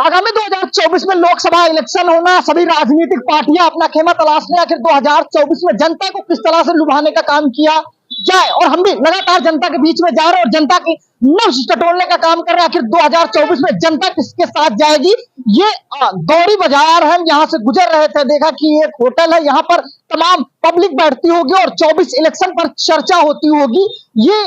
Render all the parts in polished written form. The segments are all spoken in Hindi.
आगामी 2024 में लोकसभा इलेक्शन होना, सभी राजनीतिक पार्टियां अपना खेमा तलाशने आखिर 2024 में जनता को किस तरह से लुभाने का काम किया जाए, और हम भी लगातार जनता के बीच में जा रहे हैं और जनता की नब्ज टटोलने का काम कर रहे हैं। आखिर 2024 में जनता किसके साथ जाएगी। ये गौरी बाजार हम यहाँ से गुजर रहे थे, देखा कि एक होटल है, यहाँ पर तमाम पब्लिक बैठती होगी और 24 इलेक्शन पर चर्चा होती होगी। ये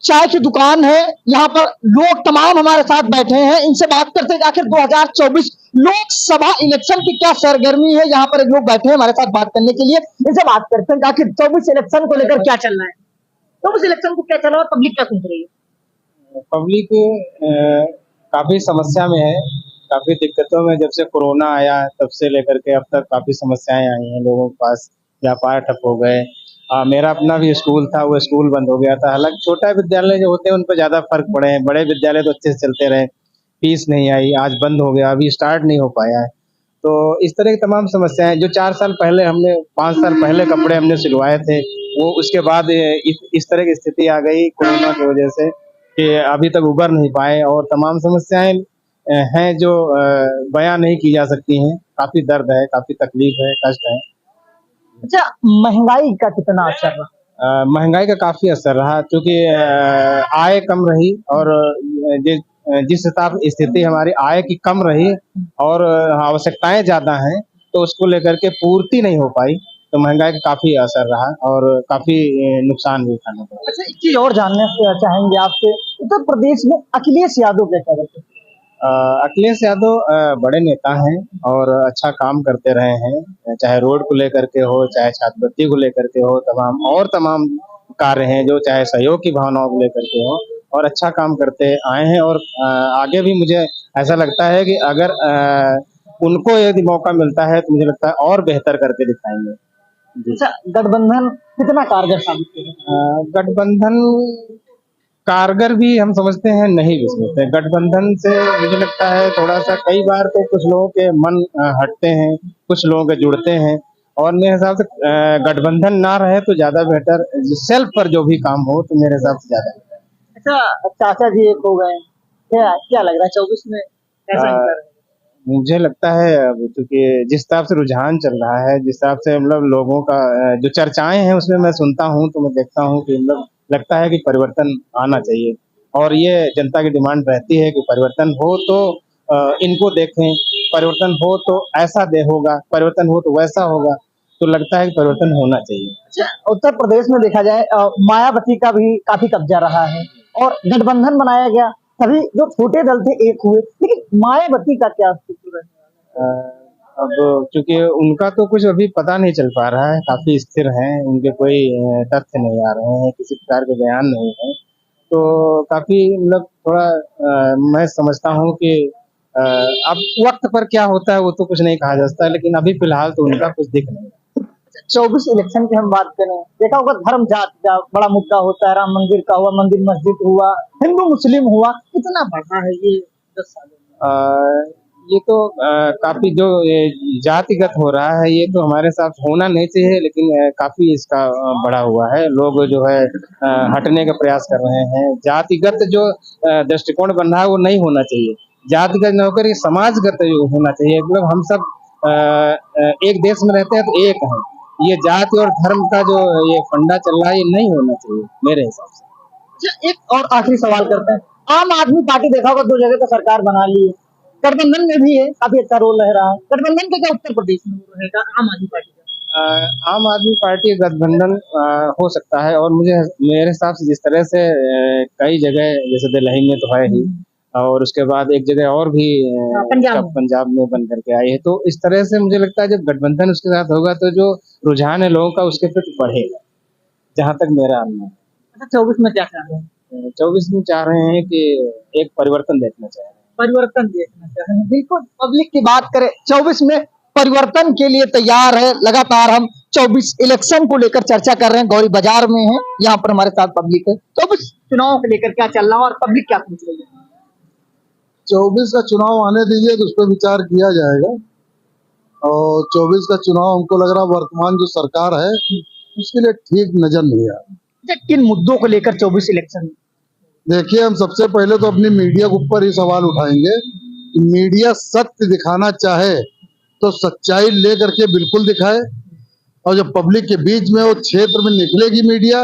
चाय की दुकान है, यहाँ पर लोग तमाम हमारे साथ बैठे हैं, इनसे बात करते हैं आखिर 2024 लोकसभा इलेक्शन की क्या सरगर्मी है। यहाँ पर एक लोग बैठे हैं हमारे साथ बात करने के लिए, इनसे बात करते हैं आखिर 24 इलेक्शन को लेकर क्या चल रहा है। 24 इलेक्शन को क्या चल रहा है, पब्लिक क्या सुन रही है। पब्लिक काफी समस्या में है, काफी दिक्कतों में। जब से कोरोना आया तब से लेकर के अब तक काफी समस्याएं आई हैं लोगों के पास। व्यापार ठप हो गए। मेरा अपना भी स्कूल था, वो स्कूल बंद हो गया था। हालांकि छोटा विद्यालय जो होते हैं उन पर ज्यादा फर्क पड़े हैं, बड़े विद्यालय तो अच्छे से चलते रहे। फीस नहीं आई, आज बंद हो गया, अभी स्टार्ट नहीं हो पाया है। तो इस तरह की तमाम समस्याएं जो 4 साल पहले हमने 5 साल पहले कपड़े हमने सिलवाए थे, वो उसके बाद इस तरह की स्थिति आ गई कोरोना की वजह से कि अभी तक उबर नहीं पाए। और तमाम समस्याएं हैं जो बयां नहीं की जा सकती हैं। काफी दर्द है, काफी तकलीफ है, कष्ट है। अच्छा, महंगाई का कितना असर रहा। महंगाई का काफी असर रहा, क्योंकि आय कम रही और जिस हिसाब से स्थिति हमारी आय की कम रही और आवश्यकताएं ज्यादा हैं, तो उसको लेकर के पूर्ति नहीं हो पाई, तो महंगाई का काफी असर रहा और काफी नुकसान भी उठाना पड़ा। अच्छा, एक चीज और जानना चाहेंगे आपसे, उत्तर प्रदेश में अखिलेश यादव क्या करते हैं। अखिलेश यादव बड़े नेता हैं और अच्छा काम करते रहे हैं, चाहे रोड को लेकर के हो, चाहे छात्रवृत्ति को लेकर के हो, तमाम कार्य हैं जो चाहे सहयोग की भावनाओं को लेकर के हो, और अच्छा काम करते आए हैं। और आगे भी मुझे ऐसा लगता है कि अगर उनको यदि मौका मिलता है तो मुझे लगता है और बेहतर करके दिखाएंगे। अच्छा, गठबंधन कितना कारगर साबित होगा। गठबंधन कारगर भी हम समझते हैं, नहीं भी समझते। गठबंधन से मुझे लगता है थोड़ा सा कई बार तो कुछ लोगों के मन हटते हैं, कुछ लोगों के जुड़ते हैं, और मेरे हिसाब से गठबंधन ना रहे तो ज्यादा बेहतर। सेल्फ पर जो भी काम हो तो मेरे हिसाब से ज्यादा बेहतर। अच्छा, चाचा जी एक हो गए, क्या लग रहा है 24 में कैसा निकला। मुझे लगता है अब क्योंकि जिस हिसाब से रुझान चल रहा है, जिस हिसाब से मतलब लोगों का जो चर्चाएं हैं उसमें मैं सुनता हूं, तो मैं देखता हूं कि मतलब लगता है कि परिवर्तन आना चाहिए। और ये जनता की डिमांड रहती है कि परिवर्तन हो तो इनको देखें, परिवर्तन हो तो ऐसा होगा, परिवर्तन हो तो वैसा होगा, तो लगता है कि परिवर्तन होना चाहिए। अच्छा, उत्तर प्रदेश में देखा जाए मायावती का भी काफी कब्जा रहा है और गठबंधन बनाया गया, सभी जो छोटे दल थे एक हुए, लेकिन मायावती का क्या स्थिति है। अब क्योंकि उनका तो कुछ अभी पता नहीं चल पा रहा है, काफी स्थिर हैं, उनके कोई तथ्य नहीं आ रहे हैं, किसी प्रकार के बयान नहीं है, तो काफी मतलब थोड़ा मैं समझता हूँ कि अब वक्त पर क्या होता है वो तो कुछ नहीं कहा जा सकता, लेकिन अभी फिलहाल तो उनका कुछ दिख नहीं रहा। 24 इलेक्शन की हम बात करें, देखा होगा धर्म जाति का बड़ा मुद्दा होता है, राम मंदिर का हुआ, मंदिर मस्जिद हुआ, हिंदू मुस्लिम हुआ, कितना बढ़ा है ये 10 सालों में। ये तो काफी जो जातिगत हो रहा है, ये तो हमारे साथ होना नहीं चाहिए, लेकिन काफी इसका बढ़ा हुआ है। लोग जो है हटने का प्रयास कर रहे हैं। जातिगत जो दृष्टिकोण बन रहा है वो नहीं होना चाहिए। जातिगत न होकर ये समाजगत होना चाहिए। मतलब हम सब एक देश में रहते हैं तो एक हैं। ये जाति और धर्म का जो ये फंडा चल रहा है ये नहीं होना चाहिए मेरे हिसाब से। एक और आखिरी सवाल करते हैं, आम आदमी पार्टी देखा होगा 2 जगह तो सरकार बना ली है, गठबंधन में भी है, काफी अच्छा रोल रह रहा है। गठबंधन का क्या उत्तर प्रदेश में रहेगा आम आदमी पार्टी का। आम आदमी पार्टी गठबंधन हो सकता है, और मेरे हिसाब से जिस तरह से कई जगह जैसे दिल्ली में तो है ही, और उसके बाद एक जगह और भी पंजाब में बन करके आई है, तो इस तरह से मुझे लगता है जब गठबंधन उसके साथ होगा तो जो रुझान है लोगों का उसके प्रति बढ़ेगा, जहां तक मेरा अनुमान है। अच्छा, 24 में क्या चाह रहे हैं। 24 में चाह रहे हैं कि एक परिवर्तन देखना चाह रहे हैं। परिवर्तन देखना चाह रहे हैं, बिल्कुल। पब्लिक की बात करें 24 में परिवर्तन के लिए तैयार है। लगातार हम 24 इलेक्शन को लेकर चर्चा कर रहे हैं, गौरी बाजार में है, यहाँ पर हमारे साथ पब्लिक है। 24 चुनाव को लेकर क्या चल रहा है और पब्लिक क्या पूछ रही है। 24 का चुनाव आने दीजिए तो उस पर विचार किया जाएगा, और 24 का चुनाव हमको लग रहा वर्तमान जो सरकार है उसके लिए ठीक नजर नहीं आ रहा। किन मुद्दों को लेकर 24 इलेक्शन। देखिए, हम सबसे पहले तो अपनी मीडिया के ऊपर ही सवाल उठाएंगे मीडिया सत्य दिखाना चाहे तो सच्चाई लेकर के बिल्कुल दिखाए, और जब पब्लिक के बीच में वो क्षेत्र में निकलेगी मीडिया,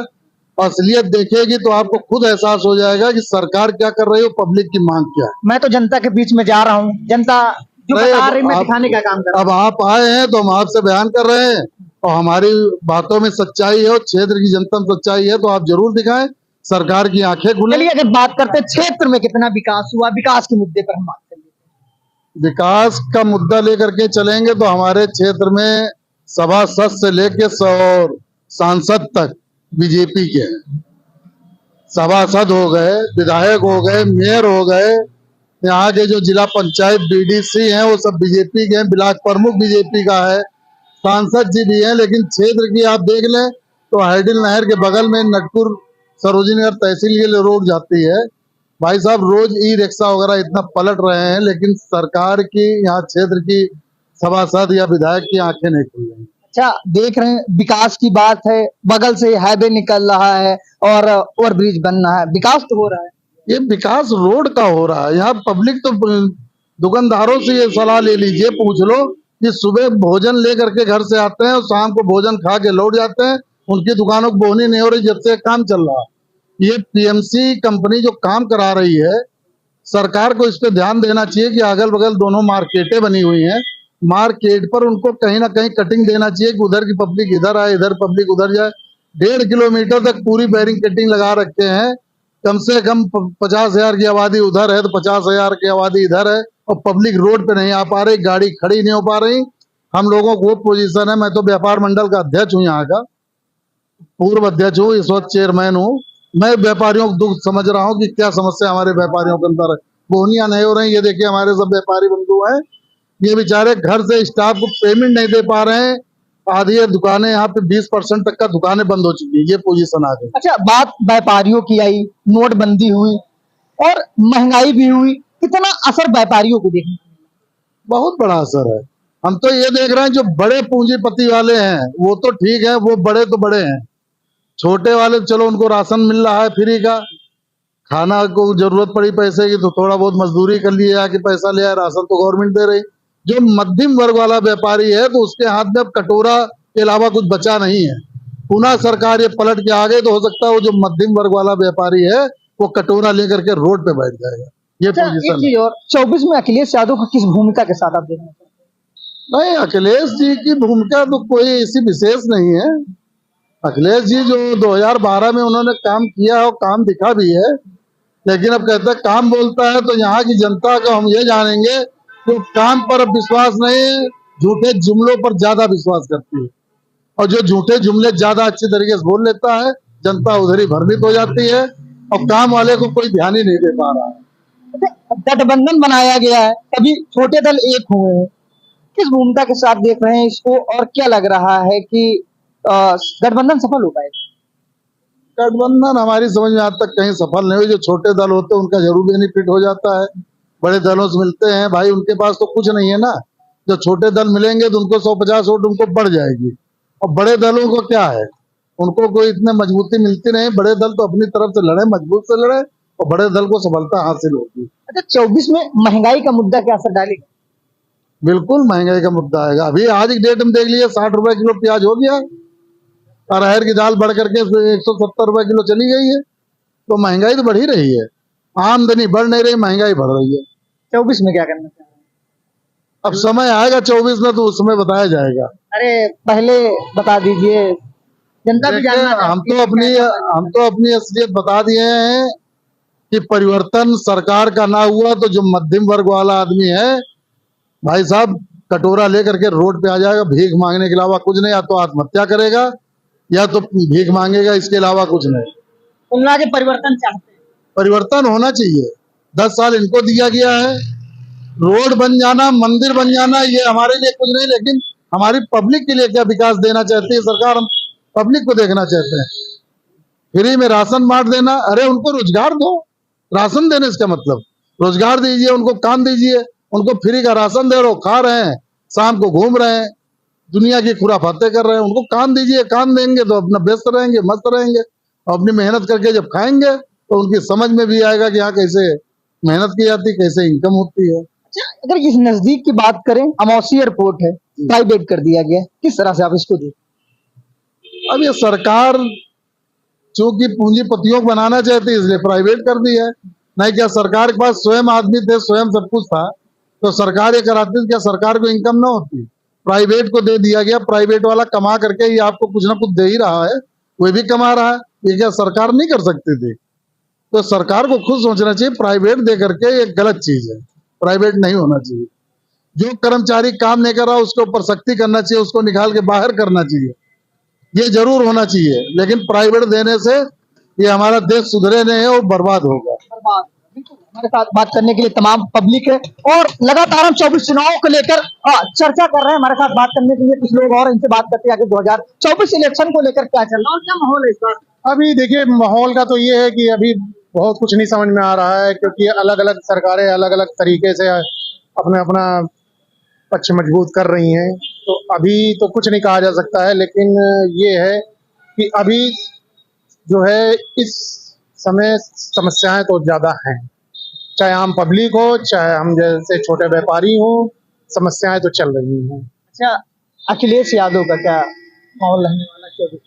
असलियत देखेगी, तो आपको खुद एहसास हो जाएगा कि सरकार क्या कर रही है, पब्लिक की मांग क्या है। मैं तो जनता के बीच में जा रहा हूँ, जनता जो नहीं, बता रही मैं आप- दिखाने का काम कर रहा अब आप आए हैं तो हम आपसे बयान कर रहे हैं, और हमारी बातों में सच्चाई है और क्षेत्र की जनता में सच्चाई है, तो आप जरूर दिखाएं, सरकार की आंखें हूँ। खुले। चलिए अगर बात करते हैं क्षेत्र में कितना विकास हुआ, विकास के मुद्दे पर हम बात कर लेते विकास का मुद्दा लेकर के चलेंगे तो हमारे क्षेत्र में सभासद से लेके और सांसद तक बीजेपी के हैं। सभासद हो गए, विधायक हो गए, मेयर हो गए, यहाँ के जो जिला पंचायत बीडीसी हैं वो सब बीजेपी के हैं, ब्लॉक प्रमुख बीजेपी का है, सांसद जी भी हैं। लेकिन क्षेत्र की आप देख लें तो हैडिल नहर के बगल में नटपुर सरोजिनी नगर तहसील के लिए रोड जाती है, भाई साहब रोज ई रिक्शा वगैरह इतना पलट रहे हैं, लेकिन सरकार की यहाँ क्षेत्र की सभासद या विधायक की आंखें नहीं खुल रही। अच्छा देख रहे हैं विकास की बात है, बगल से हाईवे निकल रहा है और ओवरब्रिज बन रहा है, विकास तो हो रहा है। ये विकास रोड का हो रहा है, यहाँ पब्लिक तो दुकानदारों से ये सलाह ले लीजिए, पूछ लो कि सुबह भोजन लेकर के घर से आते हैं और शाम को भोजन खा के लौट जाते हैं, उनकी दुकानों को बोहनी नहीं हो रही जब से काम चल रहा है। ये पीएमसी कंपनी जो काम करा रही है, सरकार को इस पे ध्यान देना चाहिए कि अगल बगल दोनों मार्केटें बनी हुई हैं, मार्केट पर उनको कहीं ना कहीं कटिंग देना चाहिए कि उधर की पब्लिक इधर आए, इधर पब्लिक उधर जाए। 1.5 किलोमीटर तक पूरी बैरिंग कटिंग लगा रखे हैं, कम से कम 50,000 की आबादी उधर है तो 50,000 की आबादी इधर है, और पब्लिक रोड पे नहीं आ पा रही, गाड़ी खड़ी नहीं हो पा रही। हम लोगों को वो पोजीशन है, मैं तो व्यापार मंडल का अध्यक्ष हूँ, यहाँ का पूर्व अध्यक्ष हूँ, इस वक्त चेयरमैन हूँ। मैं व्यापारियों को दुख समझ रहा हूँ कि क्या समस्या हमारे व्यापारियों के अंदर है, बोहनियां नहीं हो रही। ये देखिए हमारे सब व्यापारी बंधु हैं, ये बेचारे घर से स्टाफ को पेमेंट नहीं दे पा रहे हैं, आधी दुकानें यहाँ पे 20% तक का दुकानें बंद हो चुकी है, ये पोजीशन आ गई। अच्छा बात व्यापारियों की आई, नोटबंदी हुई और महंगाई भी हुई, कितना असर व्यापारियों को देखने को मिला? बहुत बड़ा असर है। हम तो ये देख रहे हैं जो बड़े पूंजीपति वाले हैं वो तो ठीक है, वो बड़े तो बड़े हैं, छोटे वाले चलो उनको राशन मिल रहा है फ्री का, खाना को जरूरत पड़ी पैसे की तो थोड़ा बहुत मजदूरी कर लिए आके पैसा ले आए, राशन तो गवर्नमेंट दे रही। जो मध्यम वर्ग वाला व्यापारी है तो उसके हाथ में अब कटोरा के अलावा कुछ बचा नहीं है। पुनः सरकार ये पलट के आ गई तो हो सकता है वो जो मध्यम वर्ग वाला व्यापारी है वो कटोरा लेकर के रोड पे बैठ जाएगा। ये अच्छा, एक पोजीशन चीज और 24 में अखिलेश यादव को किस भूमिका के साथ आप देखना चाहते हैं? नहीं, अखिलेश जी की भूमिका तो कोई ऐसी विशेष नहीं है। अखिलेश जी जो 2012 में उन्होंने काम किया और काम दिखा भी है, लेकिन अब कहते हैं काम बोलता है, तो यहाँ की जनता को हम ये जानेंगे कि काम पर अब विश्वास नहीं है, झूठे जुमलों पर ज्यादा विश्वास करती है, और जो झूठे जुमले ज्यादा अच्छी तरीके से बोल लेता है जनता उधर ही भ्रमित हो जाती है, और काम वाले को कोई ध्यान ही नहीं दे पा रहा है। अच्छा, गठबंधन बनाया गया है, कभी छोटे दल एक हुए हैं, किस भूमिका के साथ देख रहे हैं इसको और क्या लग रहा है कि गठबंधन सफल हो पाएगा? गठबंधन हमारी समझ में आज तक कहीं सफल नहीं हुई। जो छोटे दल होते हैं उनका जरूर बेनिफिट हो जाता है, बड़े दलों से मिलते हैं, भाई उनके पास तो कुछ नहीं है ना। जो छोटे दल मिलेंगे तो उनको 150 वोट उनको बढ़ जाएगी, और बड़े दलों को क्या है, उनको कोई इतने मजबूती मिलती नहीं। बड़े दल तो अपनी तरफ से लड़े, मजबूत से लड़े, और बड़े दल को सफलता हासिल होगी। अच्छा 24 में महंगाई का मुद्दा क्या असर डालेगा? बिल्कुल महंगाई का मुद्दा आएगा। अभी आज की डेट में देख लीजिए 60 रुपए किलो प्याज हो गया, और अरहर की दाल बढ़ करके 170 रुपए किलो चली गई है, तो महंगाई तो बढ़ ही रही है। आमदनी बढ़ नहीं रही, महंगाई बढ़ रही है। 24 में क्या करना चाह रहे हैं? अब समय आएगा 24 में तो उस समय बताया जाएगा। अरे पहले बता दीजिए, जनता भी देखिए, जानना चाहती है। हम तो अपनी असलियत बता दिए हैं कि परिवर्तन सरकार का ना हुआ तो जो मध्यम वर्ग वाला आदमी है भाई साहब कटोरा लेकर के रोड पे आ जाएगा, भीख मांगने के अलावा कुछ नहीं। या तो आत्महत्या करेगा या तो भीख मांगेगा, इसके अलावा कुछ नहीं। तुलना के परिवर्तन चाहते हैं। परिवर्तन होना चाहिए। 10 साल इनको दिया गया है, रोड बन जाना, मंदिर बन जाना, ये हमारे लिए कुछ नहीं, लेकिन हमारी पब्लिक के लिए क्या विकास देना चाहती है सरकार, हम पब्लिक को देखना चाहते हैं। फ्री में राशन बांट देना, अरे उनको रोजगार दो। राशन देने इसका मतलब रोजगार दीजिए, उनको काम दीजिए। उनको फ्री का राशन दे रहे हो, खा रहे हैं, शाम को घूम रहे हैं, दुनिया की खुराफाते कर रहे हैं। उनको काम दीजिए, काम देंगे तो अपना व्यस्त रहेंगे, मस्त रहेंगे, और अपनी मेहनत करके जब खाएंगे तो उनकी समझ में भी आएगा कि यहाँ कैसे मेहनत की जाती, कैसे इनकम होती है। अगर इस नजदीक की बात करें, अमौसी एयरपोर्ट है, प्राइवेट कर दिया गया है, किस तरह से आप इसको देखते अब ये सरकार चूंकि पूंजीपतियों को बनाना चाहती है इसलिए प्राइवेट कर दिया है। नहीं क्या सरकार के पास स्वयं आदमी थे, स्वयं सब कुछ था, तो सरकार ये कराती, क्या सरकार को इनकम ना होती? प्राइवेट को दे दिया गया, प्राइवेट वाला कमा करके ये आपको कुछ ना कुछ दे ही रहा है, कोई भी कमा रहा है, ये क्या सरकार नहीं कर सकती थी? तो सरकार को खुद सोचना चाहिए, प्राइवेट दे करके ये गलत चीज है, प्राइवेट नहीं होना चाहिए। जो कर्मचारी काम नहीं कर रहा उसके ऊपर सख्ती करना चाहिए, उसको निकाल के बाहर करना चाहिए, ये जरूर होना चाहिए। लेकिन प्राइवेट देने से ये हमारा देश सुधरे नहीं है, वो बर्बाद होगा। हैं? हमारे साथ बात करने के लिए तमाम पब्लिक है और लगातार हम 24 चुनाव को लेकर चर्चा कर रहे हैं। हमारे साथ बात करने के लिए कुछ लोग और, इनसे बात करते हैं आगे 2024 इलेक्शन को लेकर क्या चल रहा है और क्या माहौल है इस बार। अभी देखिए माहौल का तो ये है कि अभी बहुत कुछ नहीं समझ में आ रहा है, क्योंकि अलग अलग सरकारें अलग अलग तरीके से अपना अपना पक्ष मजबूत कर रही हैं। तो अभी तो कुछ नहीं कहा जा सकता है, लेकिन ये है कि अभी जो है इस समय समस्याएं तो ज्यादा हैं, चाहे आम पब्लिक हो, चाहे हम जैसे छोटे व्यापारी हो, समस्याएं तो चल रही हैं। अच्छा, अखिलेश यादव का क्या माहौल रहने वाला 24?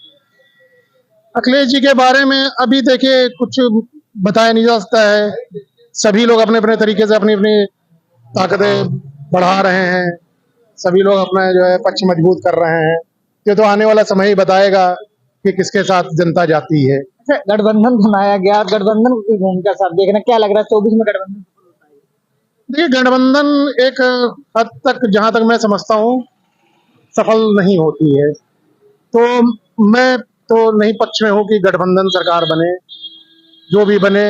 अखिलेश जी के बारे में अभी देखिए कुछ बताया नहीं जा सकता है। सभी लोग अपने अपने तरीके से अपनी अपनी ताकतें बढ़ा रहे हैं, सभी लोग अपना जो है पक्ष मजबूत कर रहे हैं। ये तो आने वाला समय ही बताएगा कि किसके साथ जनता जाती है। अच्छा, गठबंधन बनाया गया, गठबंधन की भूमिका साथ देखना क्या लग रहा है 24 में गठबंधन सफल होता है? देखिए गठबंधन एक हद तक जहां तक मैं समझता हूँ सफल नहीं होती है, तो मैं तो नहीं पक्ष में हूँ कि गठबंधन सरकार बने। जो भी बने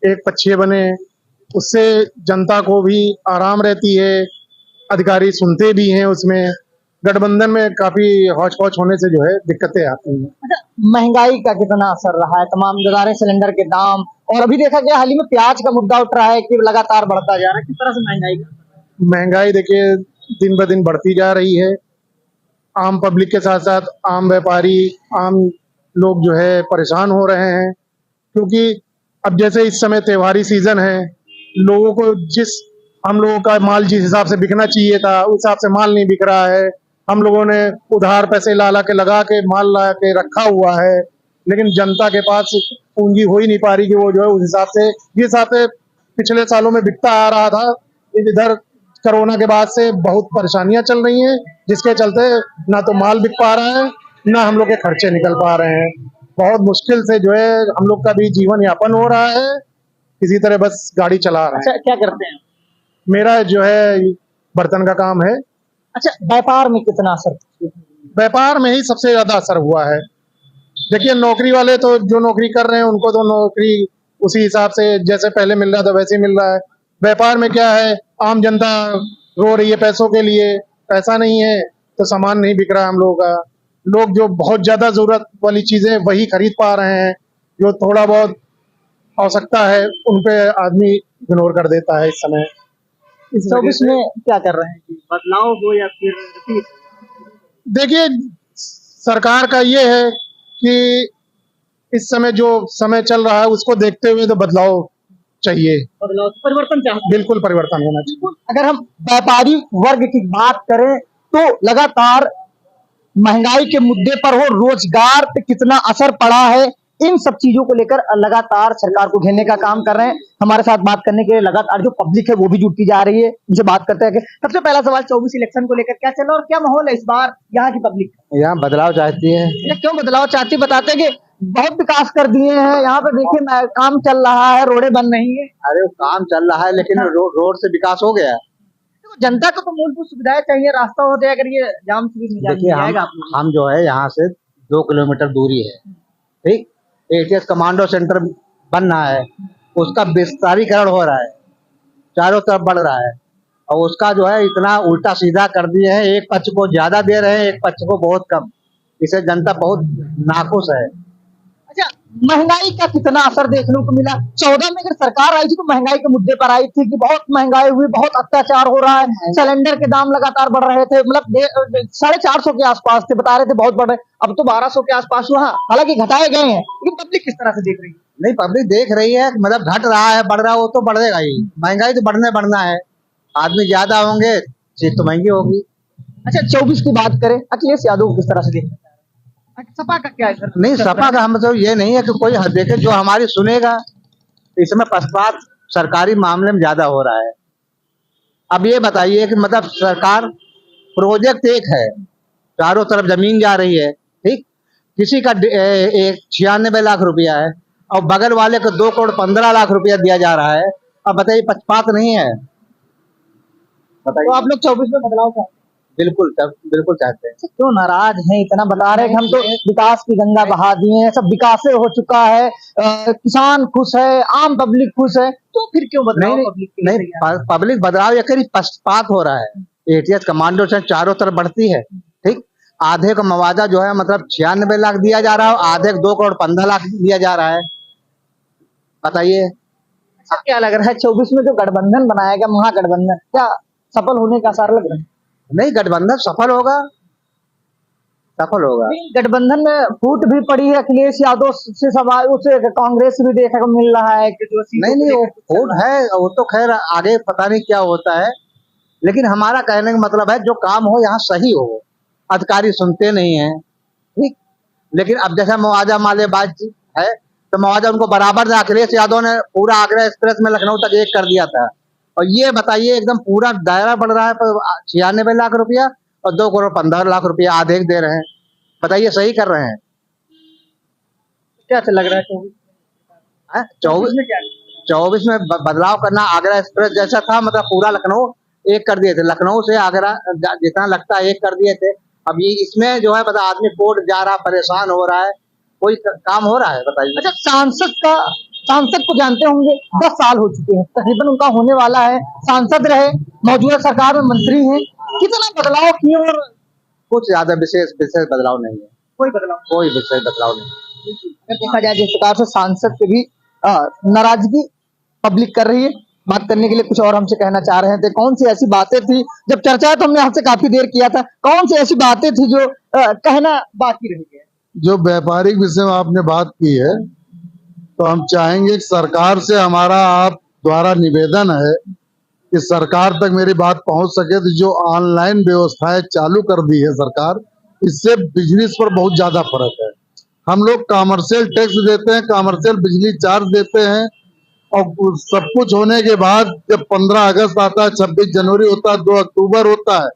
एक पक्षीय बने, उससे जनता को भी आराम रहती है, अधिकारी सुनते भी हैं उसमें। गठबंधन में काफी हौच पौच होने से जो है दिक्कतें आती हैं। अच्छा, महंगाई का कितना असर रहा है? तमाम बाजारें, सिलेंडर के दाम, और अभी देखा गया हाल ही में प्याज का मुद्दा उठ रहा है कि लगातार बढ़ता जा रहा है, किस तरह से महंगाई का? महंगाई देखिए दिन ब दिन बढ़ती जा रही है। आम पब्लिक के साथ साथ आम व्यापारी, आम लोग जो है परेशान हो रहे हैं, क्योंकि अब जैसे इस समय त्योहारी सीजन है, लोगों को हम लोगों का माल जिस हिसाब से बिकना चाहिए था उस हिसाब से माल नहीं बिक रहा है। हम लोगों ने उधार पैसे ला के लगा के माल ला के रखा हुआ है, लेकिन जनता के पास पूंजी हो ही नहीं पा रही कि वो जो है उस हिसाब से, जिस हिसाब से पिछले सालों में बिकता आ रहा था। इधर कोरोना के बाद से बहुत परेशानियां चल रही हैं, जिसके चलते ना तो माल बिक पा रहा है, ना हम लोग के खर्चे निकल पा रहे हैं। बहुत मुश्किल से जो है हम लोग का भी जीवन यापन हो रहा है, किसी तरह बस गाड़ी चला रहे हैं। अच्छा, क्या करते हैं? मेरा जो है बर्तन का काम है। अच्छा, व्यापार में कितना असर? व्यापार में ही सबसे ज्यादा असर हुआ है। देखिए नौकरी वाले तो जो नौकरी कर रहे हैं उनको तो नौकरी उसी हिसाब से जैसे पहले मिल रहा था वैसे ही मिल रहा है। व्यापार में क्या है, आम जनता रो रही है पैसों के लिए, पैसा नहीं है तो सामान नहीं बिक रहा है हम लोगों का। लोग जो बहुत ज्यादा जरूरत वाली चीजें वही खरीद पा रहे हैं, जो थोड़ा बहुत आवश्यकता है उन पे आदमी इग्नोर कर देता है इस समय। 24 में क्या कर रहे हैं कि बदलाव हो या फिर रिपीट? देखिए सरकार का ये है कि इस समय जो समय चल रहा है उसको देखते हुए तो बदलाव चाहिए, बदलाव, परिवर्तन चाहते हैं। बिल्कुल परिवर्तन होना चाहिए। अगर हम व्यापारी वर्ग की बात करें तो लगातार महंगाई के मुद्दे पर हो, रोजगार पे कितना असर पड़ा है, इन सब चीजों को लेकर लगातार सरकार को घेरने का काम कर रहे हैं। हमारे साथ बात करने के लिए लगातार जो पब्लिक है वो भी जुटती जा रही है, उनसे बात करते हैं। सबसे पहला सवाल 24 इलेक्शन को लेकर क्या चल रहा है और क्या माहौल है इस बार यहाँ की पब्लिक? यहाँ बदलाव चाहती है। ये क्यों बदलाव चाहती है? बताते हैं कि बहुत विकास कर दिए हैं यहाँ पे, देखिए काम चल रहा है, रोडें बन रही है। अरे वो काम चल रहा है लेकिन रोड से विकास हो गया। जनता को तो मूलभूत सुविधाएं चाहिए, रास्ता हो जाए, अगर ये जाम से भी देखिए हम जो है यहाँ से 2 किलोमीटर दूरी है, ठीक, एटीएस कमांडो सेंटर बन रहा है, उसका विस्तारीकरण हो रहा है, चारों तरफ बढ़ रहा है, और उसका जो है इतना उल्टा सीधा कर दिए हैं, एक पक्ष को ज्यादा दे रहे हैं, एक पक्ष को बहुत कम। इसे जनता बहुत नाखुश है। अच्छा, महंगाई का कितना असर देखने को मिला? 14 में अगर सरकार आई थी तो महंगाई के मुद्दे पर आई थी कि बहुत महंगाई हुई, बहुत अत्याचार हो रहा है, सिलेंडर के दाम लगातार बढ़ रहे थे, मतलब 450 के आसपास थे, बता रहे थे बहुत बढ़ रहे, अब तो 1200 के आसपास हुआ। हालांकि घटाए गए हैं, लेकिन पब्लिक किस तरह से देख रही है? नहीं, पब्लिक देख रही है, मतलब घट रहा है, बढ़ रहा है, वो तो बढ़ेगा ही, महंगाई तो बढ़ना है। आदमी ज्यादा होंगे, चीज तो महंगी होगी। अच्छा 24 की बात करें, अखिलेश यादव को किस तरह से देखते हैं? सपा का क्या है सर? नहीं, सपा का हम तो ये नहीं है कि कोई देखे जो हमारी सुनेगा। इसमें पक्षपात सरकारी मामले में ज्यादा हो रहा है। अब ये बताइए कि मतलब सरकार प्रोजेक्ट एक है, चारों तरफ जमीन जा रही है, ठीक, किसी का 96 लाख रुपया है और बगल वाले को 2 करोड़ 15 लाख रुपया दिया जा रहा है। अब बताइए पक्षपात नहीं है? तो बताइए। आप लोग 24 में बदलाव चाहते बिल्कुल बिल्कुल चाहते हैं। हैं? क्यों नाराज हैं? इतना बता रहे हैं कि हम तो विकास की गंगा बहा दिए हैं, सब विकास से हो चुका है, किसान खुश है, आम पब्लिक खुश है, तो फिर क्यों बदलाव? नहीं पब्लिक के लिए नहीं, पब्लिक बदलाव या कहीं पक्षपात हो रहा है। एटीएस कमांडो से चारों तरफ बढ़ती है, ठीक, आधे का मुआवजा जो है मतलब 96 लाख दिया जा रहा है, आधे को 2 करोड़ 15 लाख दिया जा रहा है। बताइए। अच्छा, क्या लग रहा है 24 में जो गठबंधन बनाया गया, महागठबंधन, क्या सफल होने का आसार लग रहा है? नहीं, गठबंधन सफल होगा, सफल होगा। लेकिन गठबंधन में फूट भी पड़ी है, अखिलेश यादव से सवाल, उसे कांग्रेस भी देखने को मिल रहा है कि जो नहीं, वो फूट है, वो तो खैर आगे पता नहीं क्या होता है, लेकिन हमारा कहने का मतलब है जो काम हो यहाँ सही हो। अधिकारी सुनते नहीं है, ठीक, लेकिन अब जैसा मुआवजा माले बात है तो मुआवजा उनको बराबर है। अखिलेश यादव ने पूरा आगरा एक्सप्रेस में लखनऊ तक एक कर दिया था, और ये बताइए एकदम पूरा दायरा बढ़ रहा है 96 लाख रुपया और 2 करोड़ 15 लाख रुपया आधे दे रहे हैं। बताइए सही कर रहे हैं? क्या लग रहा है 24 में? क्या 24 में बदलाव करना, आगरा एक्सप्रेस जैसा था मतलब पूरा लखनऊ एक कर दिए थे, लखनऊ से आगरा जितना लगता है एक कर दिए थे। अब ये इसमें जो है मतलब आदमी कोर्ट जा रहा, परेशान हो रहा है, कोई काम हो रहा है? बताइए। अच्छा, सांसद को जानते होंगे, 10 साल हो चुके हैं तकरीबन उनका होने वाला है, सांसद रहे, मौजूदा सरकार में मंत्री हैं, कितना बदलाव किए और कुछ ज्यादा विशेष बदलाव नहीं है, कोई विशेष बदलाव नहीं। अगर देखा जाए जिस प्रकार से सांसद पे भी नाराजगी पब्लिक कर रही है, बात करने के लिए कुछ और हमसे कहना चाह रहे थे। कौन सी ऐसी बातें थी, जब चर्चा है तो हमने आपसे काफी देर किया था, कौन सी ऐसी बातें थी जो कहना बाकी रह गया? जो व्यापारिक विषय में आपने बात की है, तो हम चाहेंगे कि सरकार से हमारा आप द्वारा निवेदन है कि सरकार तक मेरी बात पहुंच सके, तो जो ऑनलाइन व्यवस्थाएं चालू कर दी है सरकार, इससे बिजनेस पर बहुत ज्यादा फर्क है। हम लोग कॉमर्शियल टैक्स देते हैं, कॉमर्शियल बिजली चार्ज देते हैं, और सब कुछ होने के बाद जब 15 अगस्त आता है, 26 जनवरी होता है, 2 अक्टूबर होता है,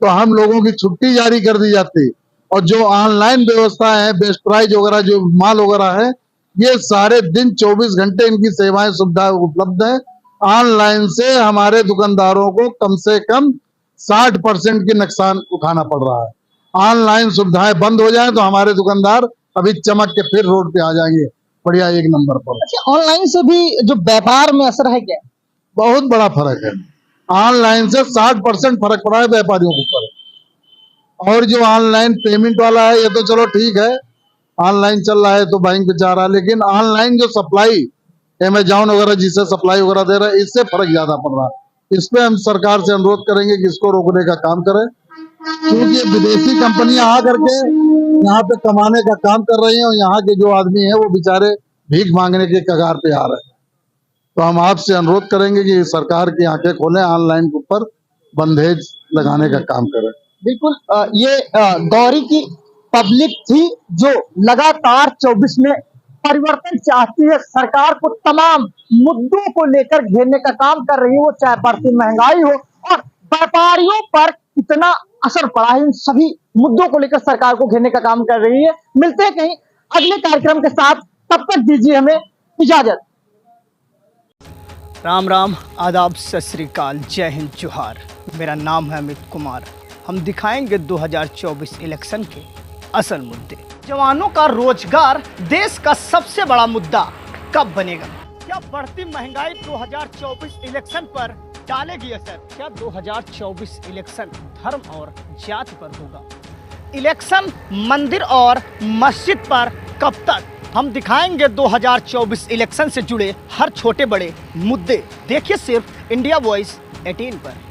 तो हम लोगों की छुट्टी जारी कर दी जाती है। और जो ऑनलाइन व्यवस्था है, बेस्ट प्राइस वगैरह जो माल वगैरह है, ये सारे दिन 24 घंटे इनकी सेवाएं सुविधाएं उपलब्ध है। ऑनलाइन से हमारे दुकानदारों को कम से कम 60% की नुकसान उठाना पड़ रहा है। ऑनलाइन सुविधाएं बंद हो जाए तो हमारे दुकानदार अभी चमक के फिर रोड पे आ जाएंगे बढ़िया एक नंबर पर। अच्छा, ऑनलाइन से भी जो व्यापार में असर है क्या? बहुत बड़ा फर्क है, ऑनलाइन से 60% फर्क पड़ा है व्यापारियों के ऊपर। और जो ऑनलाइन पेमेंट वाला है ये तो चलो ठीक है, ऑनलाइन चल रहा है तो बैंक पे जा रहा है, लेकिन ऑनलाइन जो सप्लाई अमेजॉन वगैरह जिसे सप्लाई वगैरह दे रहा है, इससे फर्क ज्यादा पड़ रहा है। इस पे हम सरकार से अनुरोध करेंगे कि इसको रोकने का काम करें, क्योंकि विदेशी कंपनियां आ करके यहाँ पे कमाने का काम कर रही हैं और यहाँ के जो आदमी हैं वो बेचारे भीख मांगने के कगार पे आ रहे हैं। तो हम आपसे अनुरोध करेंगे कि सरकार की आंखें खोलें, ऑनलाइन के ऊपर बंदेज लगाने का काम करें। बिल्कुल, ये गौरी की पब्लिक थी जो लगातार 24 में परिवर्तन चाहती है, सरकार को तमाम मुद्दों को लेकर घेरने का काम कर रही है, वो चाहे बढ़ती महंगाई हो और व्यापारियों पर कितना असर पड़ा है, इन सभी मुद्दों को लेकर सरकार को घेरने का काम कर रही है। मिलते हैं कहीं अगले कार्यक्रम के साथ, तब तक दीजिए हमें इजाजत। राम राम, आदाब, सत श्री अकाल, जय हिंद, जोहार। मेरा नाम है अमित कुमार। हम दिखाएंगे 2024 इलेक्शन के असल मुद्दे। जवानों का रोजगार देश का सबसे बड़ा मुद्दा कब बनेगा? क्या बढ़ती महंगाई 2024 इलेक्शन पर डालेगी असर? क्या 2024 इलेक्शन धर्म और जाति पर होगा? इलेक्शन मंदिर और मस्जिद पर कब तक? हम दिखाएंगे 2024 इलेक्शन से जुड़े हर छोटे बड़े मुद्दे। देखिए सिर्फ इंडिया वॉइस 18 पर।